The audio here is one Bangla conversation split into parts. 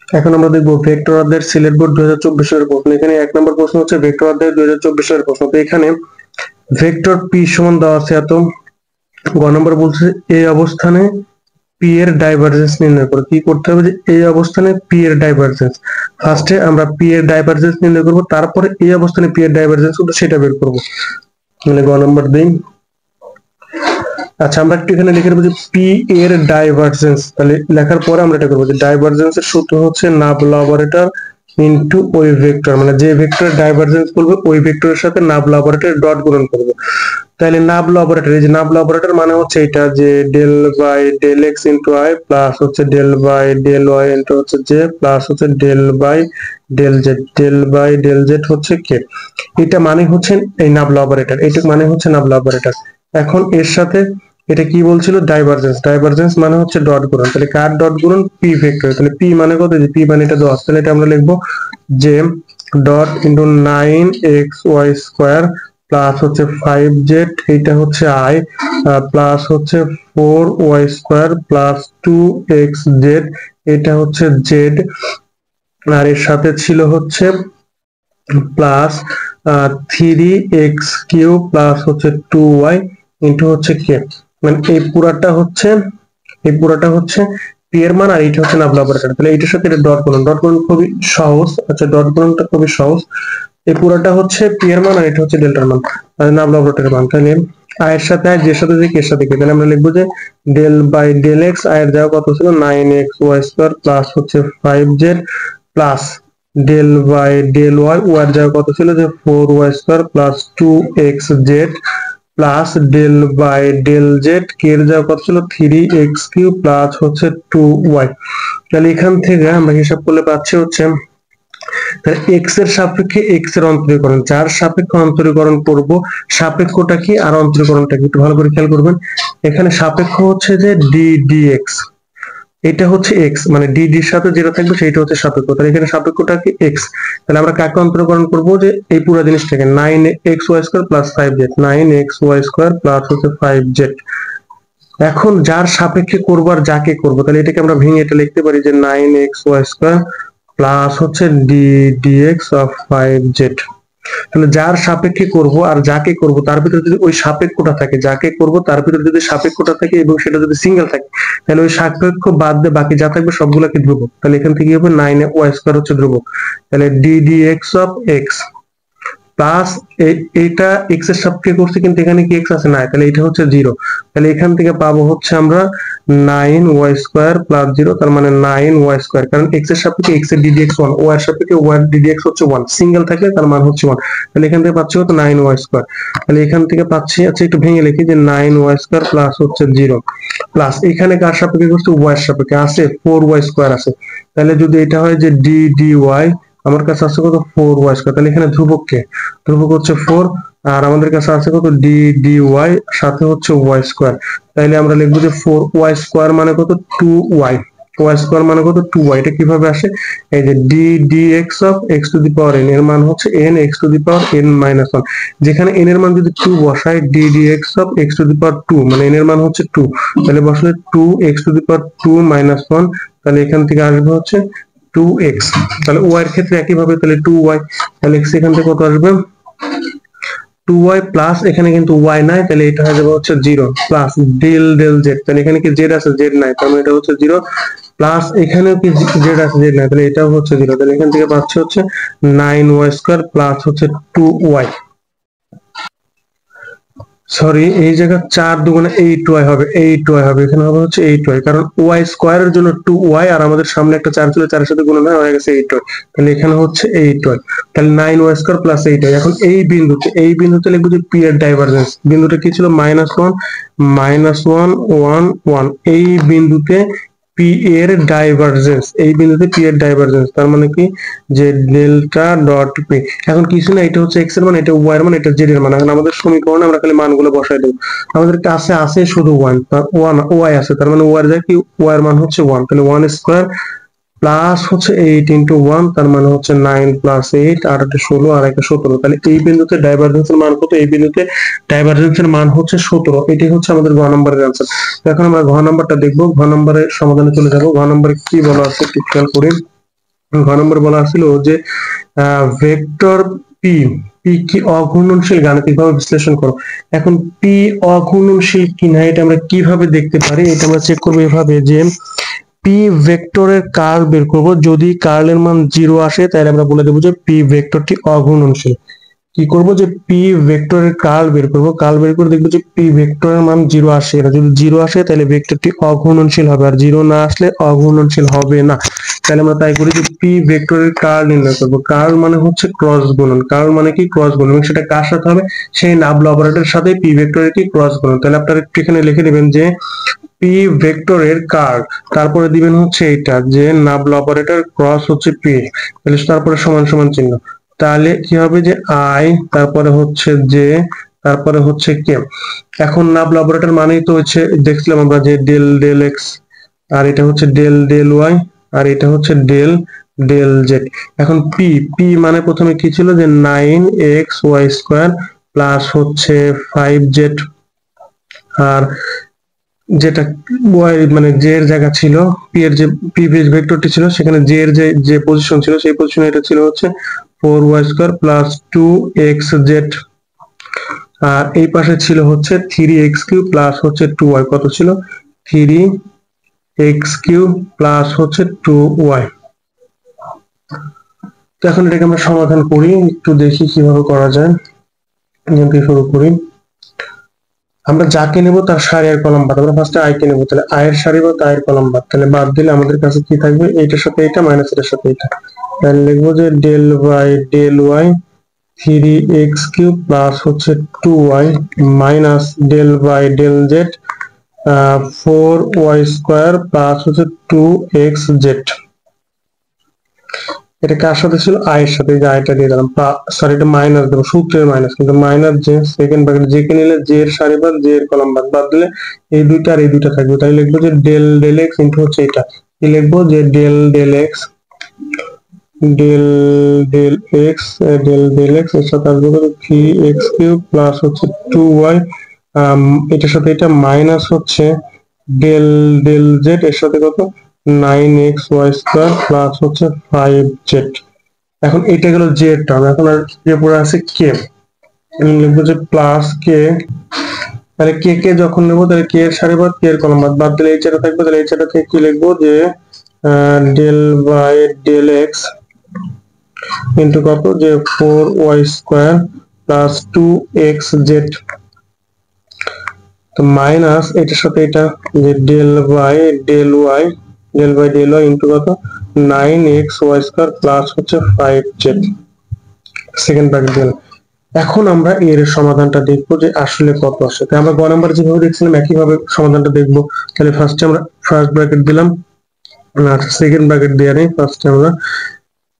এখন আমরা দেখবো ভেক্টর অধ্যায়ের সিলেট বোর্ড 2024 সালের প্রশ্ন। এখানে 1 নম্বর প্রশ্ন হচ্ছে ভেক্টর অধ্যায় 2024 সালের প্রশ্ন। তো এখানে ভেক্টর পি সমান দেওয়া আছে এত, গ নম্বর বলছে এই অবস্থানে পি এর ডাইভারজেন্স নির্ণয় করো। কি করতে হবে, যে এই অবস্থানে পি এর ডাইভারজেন্স, ফার্স্টে আমরা পি এর ডাইভারজেন্স নির্ণয় করব, তারপরে এই অবস্থানে পি এর ডাইভারজেন্স কত সেটা বের করব। মানে গ নম্বর দিন। আচ্ছা, আমরা একটু এখানে লিখে দেবো যে পি এর ডাইভারজেন্স, তাহলে লেখার পরে আমরা এটা করবো যে ডাইভারজেন্সের সূত্র হচ্ছে নাবলা অপারেটর ইনটু ওই ভেক্টর, মানে যে ভেক্টরের ডাইভারজেন্স করবে ওই ভেক্টরের সাথে নাবলা অপারেটর ডট গুণন করব। তাহলে নাবলা অপারেটর, এই যে নাবলা অপারেটর মানে হচ্ছে এটা যে del by del x into i plus হচ্ছে del by del y into হচ্ছে জে প্লাস হচ্ছে del by del z, del by del z হচ্ছে কে। এটা মানে হচ্ছে এই নাবলা অপারেটর, এইটা মানে হচ্ছে নাবলা অপারেটর। এখন এর সাথে এটা কি বলছিল, ডাইভারজেন্স, ডাইভারজেন্স মানে হচ্ছে ডট গুণন। তাহলে কার ডট গুণন, পি ভেক্টর। তাহলে পি মানে কত, যে পি মানে এটা 10, তাহলে এটা আমরা লিখবো যে dot into 9xy square plus হচ্ছে 5z, এইটা হচ্ছে আই, প্লাস হচ্ছে 4y স্কয়ার প্লাস 2xz, এটা হচ্ছে জেড, আর এর সাথে ছিল হচ্ছে প্লাস 3x³ প্লাস হচ্ছে 2y ইন্টু হচ্ছে কে। মানে এই পুরাটা হচ্ছে পি এর মান, আর এইটা হচ্ছে নাবলা অপারেটর। তাহলে এইটার সাথে এটা ডট গুণন, ডট গুণন খুবই সহজ। আচ্ছা, ডট গুণনটা খুবই সহজ। এই পুরাটা হচ্ছে পি এর মান, আর এটা হচ্ছে ডেল্টার মান, আর নাবলা অপারেটরের মান। তাহলে আই এর সাথে আই, জের সাথে যে, কে এর সাথে কে, তাহলে আমরা লিখবো যে del by del x, i এর জায়গা কত ছিল 9xy স্কয়ার প্লাস হচ্ছে 5z plus del by del y, y এর জায়গা কত ছিল যে 4y square plus 2xz plus del by del z, k এর জায়গা কত ছিল 3x³ প্লাস হচ্ছে 2y। তাহলে এখান থেকে আমরা হিসাব করলে পাচ্ছি হচ্ছে, তাহলে এক্স এর সাপেক্ষে এক্স এর অন্তরীকরণ, যার সাপেক্ষে অন্তরীকরণ করব, সাপেক্ষটা কি আর অন্তরীকরণটা কি একটু ভালো করে খেয়াল করবেন। এখানে সাপেক্ষ হচ্ছে যে ডি ডি এক্স, এটা হচ্ছে এক্স, মানে ডি ডির সাথে যেটা থাকবে সেটা হচ্ছে সাপেক্ষ। তাহলে এখানে সাপেক্ষটা কি এক্স, তাহলে আমরা কাকে অন্তরীকরণ করব, যে এই পুরো জিনিসটাকে 9xy square plus 5z, 9xy square plus হচ্ছে 5z। এখন যার সাপেক্ষে করবো আর যাকে করবো, তাহলে এটাকে আমরা ভেঙে এটা লিখতে পারি যে 9xy স্কয়ার প্লাস হচ্ছে ডি ডিএক্স অফ 5z। তাহলে যার সাপেক্ষে করব আর যাকে করব তার ভিতরে যদি ওই সাপেক্ষটা থাকে, যাকে করব তার ভিতরে যদি সাপেক্ষটা থাকে এবং সেটা যদি সিঙ্গেল থাকে, তাহলে ওই সাপেক্ষ বাদ দিয়ে বাকি যা থাকবে সবগুলোকে ধ্রুবক। তাহলে এখান থেকে কি হবে, 9y স্কয়ার হচ্ছে ধ্রুবক, তাহলে d dx of x plus এইটা এক্স এর সাপেক্ষে করছে কিন্তু এখানে কি এক্স আছে না, তাহলে এটা হচ্ছে 0। তাহলে এখান থেকে পাবো হচ্ছে আমরা 9y স্কয়ার প্লাস 0, তার মানে 9y স্কয়ার, কারণ এক্স এর সাপেক্ষে এক্স এর ddx 1, y এর সাপেক্ষে y এর ddx হচ্ছে 1, সিঙ্গেল থাকলে তার মান হচ্ছে 1। তাহলে এখান থেকে পাচ্ছি কত, 9y স্কয়ার। তাহলে এখান থেকে পাচ্ছি, আচ্ছা একটু ভেঙে লিখি যে 9y স্কয়ার প্লাস হচ্ছে 0 প্লাস এখানে কার সাপেক্ষে করছে, y এর সাপেক্ষে আছে 4y স্কয়ার আছে। তাহলে যদি এটা হয় যে d dy, আমার কাছে আছে কত 4y স্কয়ার, তাহলে এখানে ধ্রুবক কে, ধ্রুবক হচ্ছে 4, আর আমাদের কাছে আছে কত ডি ডি ওয়াই, সাথে হচ্ছে ওয়াই স্কয়ার। তাইলে আমরা লিখবো যে 4y স্কয়ার মানে কত 2y, ওয়াই স্কয়ার মানে কত 2y। এটা কিভাবে আসে, এই যে d dx of x to the power n, এর মান হচ্ছে n x to the power n minus 1। যেখানে n এর মান যদি 2 বসাই, d dx of x to the power 2, মানে n এর মান হচ্ছে 2, তাহলে বসলে 2x two the power 2 minus 1, তাহলে এখান থেকে আসবে হচ্ছে 2x। তাহলে y এর ক্ষেত্রে একই ভাবে, তাহলে 2y, তাহলে x এখান থেকে কত আসবে 2y প্লাস এখানে কিন্তু y নাই, তাহলে এটা হয়ে যাবে হচ্ছে 0 প্লাস ডেল ডেল জেড, তাহলে এখানে কি জেড আছে, জেড নাই, তাহলে এটা হচ্ছে 0 প্লাস এখানেও কি জেড আছে, জেড নাই, তাহলে এটাও হচ্ছে 0। তাহলে এখান থেকে পাচ্ছে হচ্ছে 9y স্কয়ার প্লাস হচ্ছে 2y, সরি এই জায়গা 4 দুগুণে 8y হবে, 8y হবে, এখানে হবে হচ্ছে 8y, কারণ y স্কয়ারের জন্য 2y, আর আমাদের সামনে একটা 4 ছিল, 4 এর সাথে গুণন হয়ে গেছে 8y, তাহলে এখানে হচ্ছে 8y, তাহলে 9y স্কয়ার প্লাস 8y। এখন এই বিন্দুতে লিখবো যে পি এর ডাইভারজেন্স, বিন্দুটা কি ছিল -1 -1 1 1, এই বিন্দুতে পি এর ডাইভারজেন্স, এই বিন্দুতে পি এর ডাইভারজেন্স, তার মানে কি যে ডেল্টা ডট পি। এখন কিছু না, এটা হচ্ছে এক্স এর মান, এটা ওয়াই এর মান, এটা জেড এর মান। এখন আমাদের সমীকরণে আমরা খালি মানগুলো বসাই দেব। আমাদের কাছে আছে শুধু ওয়াই আছে, তার মানে ওয়াই এর জায়গায় কি, ওয়াই এর মান হচ্ছে 1, তাহলে 1 স্কয়ার প্লাস হচ্ছে 8 ইনটু 1, তার মানে হচ্ছে 9 প্লাস 8, আর একটা 16 আর একটা 17। তাহলে এই বিন্দুতে ডাইভারজেন্সের মান কত, এই বিন্দুতে ডাইভারজেন্সের মান হচ্ছে 17। এটাই হচ্ছে আমাদের ঘ নম্বরের आंसर। এখন আমরা ঘ নম্বরটা দেখব, ঘ নম্বরের সমাধানে চলে যাব। ঘ নম্বরে কি বলা আছে একটু খেয়াল করি। ঘ নম্বর বলা ছিল যে ভেক্টর পি পি কি অঘূর্ণনশীল গাণিতিকভাবে বিশ্লেষণ করো। এখন পি অঘূর্ণনশীল কিনা এটা আমরা কিভাবে দেখতে পারি, এটা আমরা চেক করবো এভাবে যে পি ভেক্টরের কার্ল বের করব, যদি কার্লের মান 0 আসে তাহলে আমরা বলে দেবো যে পি ভেক্টরটি অঘূর্ণনশীল। কি করব যে পি ভেক্টরের কার্ল বের করব, কার্ল বের করে দেখবো যে পি ভেক্টরের মান 0 আসে, এটা যদি 0 আসে তাহলে ভেক্টরটি অঘূর্ণনশীল হবে, আর 0 না আসলে অঘূর্ণনশীল হবে না। তাহলে আমরা তাই করি যে পি ভেক্টরের কার্ল নির্ণয় করব। কার্ল মানে হচ্ছে ক্রস গুণন, কার্ল মানে কি ক্রস গুণন, এবং সেটা কার সাথে হবে, সেই নাবলা অপারেটরের সাথে পি ভেক্টরের কি ক্রস গুণন। তাহলে আপনারা একটু এখানে লিখে দিবেন যে পি ভেক্টরের কার্ল, তারপরে দিবেন হচ্ছে এটা যে নাবলা অপারেটর ক্রস হচ্ছে পি, তাহলে তারপরে সমান সমান চিহ্ন। তাহলে কি হবে যে আই, তারপরে হচ্ছে যে, তারপরে হচ্ছে কে। এখন নাবলা অপারেটর মানেই তো হচ্ছে দেখছিলাম আমরা যে ডেল ডেল এক্স, আর এটা হচ্ছে ডেল ডেল ওয়াই, আর এটা হচ্ছে ডেল ডেল জেড। এখন পি পি মানে প্রথমে কি ছিল যে 9xy² প্লাস হচ্ছে 5z, আর যেটা ওয়াই মানে জে এর জায়গা ছিল, পি এর যে পি ভেক্টরটি ছিল সেখানে জে এর যে পজিশন ছিল সেই পজিশনে এটা ছিল হচ্ছে 4y² প্লাস 2xz, আর এই পাশে ছিল হচ্ছে 3x³ প্লাস হচ্ছে 2y, কত ছিল 3x³ প্লাস হচ্ছে 2y। তো এখন এটাকে আমরা সমাধান করি, একটু দেখি কিভাবে করা যায়। শুরু করি, আমরা যাকে নেব তার সারি আর কলাম বাদ, আমরা ফার্স্টে আই কে নেব, তাহলে আই এর সারি বা আই এর কলাম বাদ, তাহলে বাদ দিলে আমাদের কাছে কি থাকবে, এইটার সাথে এটা মাইনাস এর সাথে এটা, তাহলে লিখবো যে del by del y 3x³ plus হচ্ছে 2y minus del by del z 4y² plus হচ্ছে 2xz। এটা কার সাথে ছিল, আই এর সাথে, যে আইটা দিয়ে দিলাম, সরি এটা মাইনাস দেবো, সূত্রের মাইনাস, কিন্তু মাইনাস যে সেকেন্ড ব্র্যাকেট যে কে নিলে জে এর সারি বাদ জে এর কলাম বাদ, বাদ দিলে এই দুইটা আর এই দুইটা থাকবে, তাই লিখবো যে ডেল ডেল এক্স ইনটু হচ্ছে এটা, কি লিখবো যে del del x, del del x, del del x এর সাথে আসবে 3x³ প্লাস হচ্ছে 2y, এটার সাথে এটা মাইনাস হচ্ছে ডেল ডেল জেড এর সাথে কত 9xy² প্লাস হচ্ছে 5z। এখন এটা গেল জেড টার্ম, এখন আর যে পড়ে আছে কে, লিখবো যে প্লাস কে, তাহলে কে কে যখন নেবো তাহলে কে এর সারি বাদ কে এর কলাম বাদ, বাদ দিলে এই চারটা থাকবে, তাহলে এই চারটা থেকে কি লিখবো যে del by del x into কত যে 4y² প্লাস 2xz, তো মাইনাস এটার সাথে এটা যে del by del y, del by del y into কত 9xy² প্লাস হচ্ছে 5z, সেকেন্ড ব্র্যাকেট দিলাম। এখন আমরা এর সমাধানটা দেখবো যে আসলে কত আসে, তাই আমরা গ নাম্বার যেভাবে দেখছিলাম একইভাবে সমাধানটা দেখবো। তাহলে ফার্স্টে আমরা ফার্স্ট ব্র্যাকেট দিলাম, আর সেকেন্ড ব্র্যাকেট দিয়ে নেই, ফার্স্টে আমরা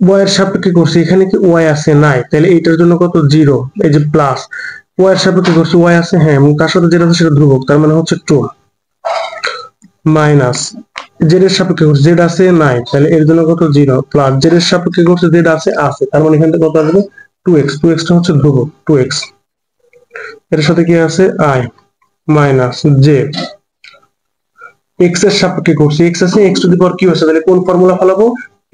ওয়াই এর সাপেক্ষে করছি, এখানে কি ওয়াই আছে নাই, তাহলে এইটার জন্য কত 0, এই যে প্লাস ওয়াই এর সাপেক্ষে করছি ওয়াই আছে হ্যাঁ, এবং তার সাথে যেটা আছে সেটা ধ্রুবক, তার মানে হচ্ছে 2 মাইনাস জেড এর সাপেক্ষে করছি জেড আছে নাই, তাহলে এর জন্য কত 0 প্লাস জেড এর সাপেক্ষে করছি জেড আছে আছে, তার মানে এখান থেকে কত আসবে 2x, 2x টা হচ্ছে ধ্রুবক 2x, এর সাথে কি আছে i মাইনাস জে, x এর সাপেক্ষে করছি x আছে x to the power q আছে, তাহলে কোন ফর্মুলা ফলাবো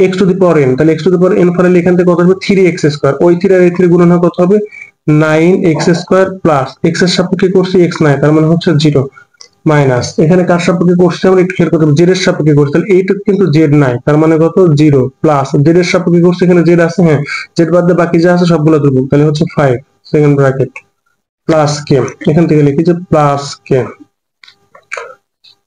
x to the power n, তাহলে x to the power n ফলালে এখান থেকে কত হবে 3x², ওই 3 আর এই 3 গুণন হয় কত হবে 9x² প্লাস x এর সাপেক্ষে করছি x নাই, তার মানে হচ্ছে 0 মাইনাস এখানে কার সাপেক্ষে করছি আমরা একটু খেয়াল করতে হবে, জেড এর সাপেক্ষে করছি, তাহলে এইটুকু কিন্তু জেড নাই, তার মানে কত 0 প্লাস জেড এর সাপেক্ষে করছি এখানে জেড আছে হ্যাঁ, জেড বাদ দিয়ে বাকি যা আছে সবগুলো ধ্রুবক, তাহলে হচ্ছে 5 সেকেন্ড ব্র্যাকেট প্লাস কে, এখান থেকে লিখি যে প্লাস কে,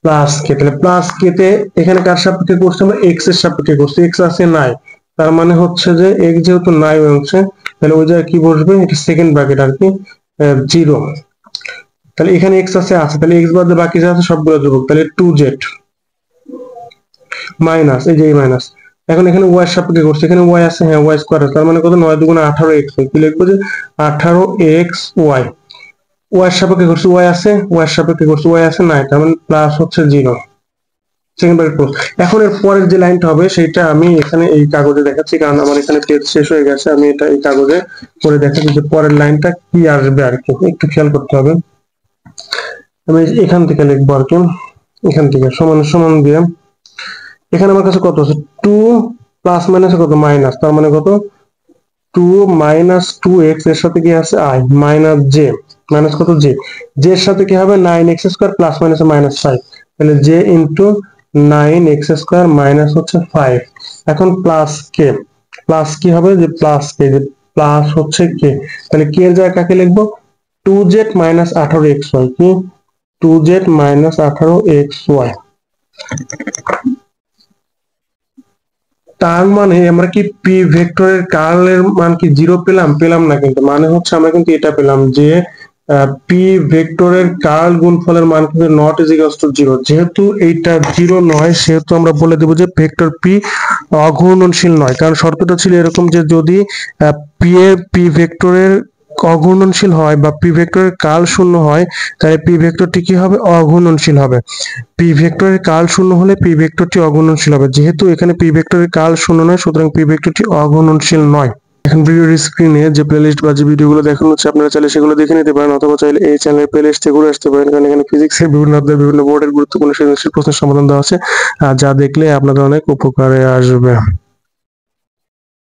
প্লাস কে, তাহলে প্লাস কে তে এখানে কার সাপেক্ষে করছি আমরা এক্স এর সাপেক্ষে করছি, এক্স আছে নাই, তার মানে হচ্ছে যে এক্স যেহেতু নাই অংশে, তাহলে ওই জায়গায় কি বসবে এটা সেকেন্ড ব্র্যাকেট আর কি 0, তাহলে এখানে এক্স আছে আছে, তাহলে এক্স বাদে বাকি যা আছে সবগুলো ধ্রুবক, তাহলে 2z মাইনাস এই যে মাইনাস, এখন এখানে ওয়াই এর সাপেক্ষে করছি এখানে ওয়াই আছে হ্যাঁ ওয়াই স্কয়ার আছে, তার মানে কত 9 দুগুণে 18x, কি লিখবো যে 18xy, ওয়াই এর সাপেক্ষে করছি ওয়াই আছে, ওয়াই এর সাপেক্ষে করছি ওয়াই আছে নাই, তার মানে প্লাস হচ্ছে 0 সেকেন্ড ব্র্যাকেট ক্লোজ। এখন এর পরের যে লাইনটা হবে সেটা আমি এখানে এই কাগজে দেখাচ্ছি, কারণ আমার এখানে পেজ শেষ হয়ে গেছে, আমি এটা এই কাগজে করে দেখাচ্ছি যে পরের লাইনটা কি আসবে আর কি, একটু খেয়াল করতে হবে। আমি এখান থেকে লিখবো আর কি, এখান থেকে সমান সমান দিয়ে এখানে আমার কাছে কত আছে 2 প্লাস মাইনাস কত মাইনাস, তার মানে কত 2 মাইনাস 2x এর সাথে কি আছে i মাইনাস j মাইনাস কত j j এর সাথে কি হবে 9x square plus minus minus 5, তাহলে j into 9x square minus হচ্ছে 5। এখন প্লাস k, প্লাস কি হবে যে প্লাস k, যে প্লাস হচ্ছে k, তাহলে k এর জায়গায় কাকে লিখবো 2z মাইনাস 18xy, কি 2z মাইনাস 18xy। তার মানে আমরা কি পি ভেক্টরের কার্লের মান কি 0 পেলাম? পেলাম না, কিন্তু মানে হচ্ছে আমরা কিন্তু এটা পেলাম যে পি ভেক্টরের কার্ল গুণফলের মান কিন্তু নট ইজ ইকুয়ালস টু 0। যেহেতু এইটা 0 নয় সেহেতু আমরা বলে দেব যে ভেক্টর পি অঘূর্ণনশীল নয়, কারণ শর্তটা ছিল এরকম যে যদি পি ভেক্টরের অঘূর্ণনশীল হয় বা পি ভেক্টরের কার্ল শূন্য হয় তাহলে পি ভেক্টরটি কি হবে অঘূর্ণনশীল হবে। পি ভেক্টরের কার্ল শূন্য হলে পি ভেক্টরটি অঘূর্ণনশীল হবে। যেহেতু এখানে পি ভেক্টরের কার্ল শূন্য নয় সুতরাং পি ভেক্টরটি অঘূর্ণনশীল নয়। এখন ভিডিওর স্ক্রিনে যে প্লেলিস্ট বা যে ভিডিওগুলো দেখানো হচ্ছে আপনারা চাইলে সেগুলো দেখে নিতে পারেন, অথবা চাইলে এই চ্যানেলের প্লেলিস্ট থেকে ঘুরে আসতে পারেন, কারণ এখানে ফিজিক্সের বিভিন্ন অধ্যায় বিভিন্ন বোর্ডের গুরুত্বপূর্ণ সৃজনশীল প্রশ্নের সমাধান দেওয়া আছে, যা দেখলে আপনাদের অনেক উপকারে আসবে।